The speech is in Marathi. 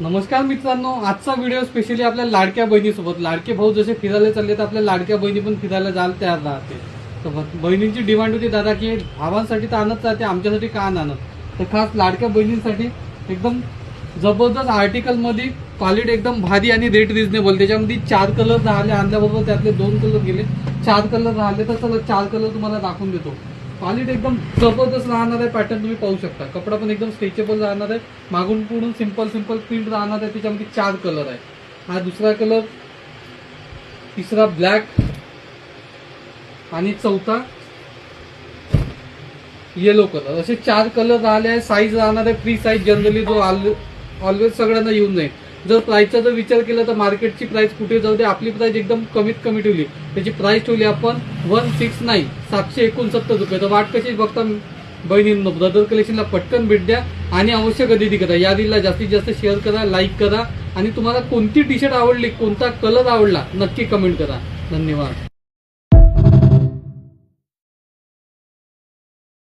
नमस्कार मित्रांनो, आजचा व्हिडिओ स्पेशली आपल्या लाडक्या बहिणीसोबत. लाडके भाऊ जसे फिरायला चालले तर आपल्या लाडक्या बहिणी पण फिरायला जायला तयार राहते. तर बहिणींची डिमांड होती दादा की भावांसाठी तर आणत राहते, आमच्यासाठी का आणत. तर खास लाडक्या बहिणींसाठी एकदम जबरदस्त आर्टिकल मध्ये क्वालिटी एकदम भारी आणि रेट रिजनेबल. त्याच्यामध्ये 4 कलर राहिले, आणल्याबरोबर त्यातले 2 कलर गेले, 4 कलर राहिले. तर चला 4 कलर तुम्हाला दाखवून देतो. क्वालिटी एकदम जबरदस्त राहणार आहे. पॅटर्न तुम्ही पाहू शकता. कपडा पण एकदम स्ट्रेचेबल राहणार आहे. मागून पुढून सिंपल प्रिंट राहणार आहे. त्याच्यामध्ये 4 कलर आहे. हा दुसरा कलर, तिसरा ब्लॅक आणि चौथा येलो कलर. असे 4 कलर राहिले आहे. साईज राहणार आहे फ्री साईज, जनरली जो ऑलवेज सगळ्यांना येऊन जाईल. जर प्राइसचा जर विचार केला तर मार्केटची प्राइस कुठे जाऊ दे, आपली प्राइस एकदम कमीत कमी ठेवली. त्याची प्राइस ठेवली आपण 169 769 रुपये. तर वाट कशी बघता बहिणींनो, ब्रदर कलेक्शनला पटकन भेट द्या आणि अवश्य खरेदी करा. या रीलला जास्तीत जास्त शेअर करा, लाईक करा आणि तुम्हाला कोणती टी शर्ट आवडली, कोणता कलर आवडला नक्की कमेंट करा. धन्यवाद.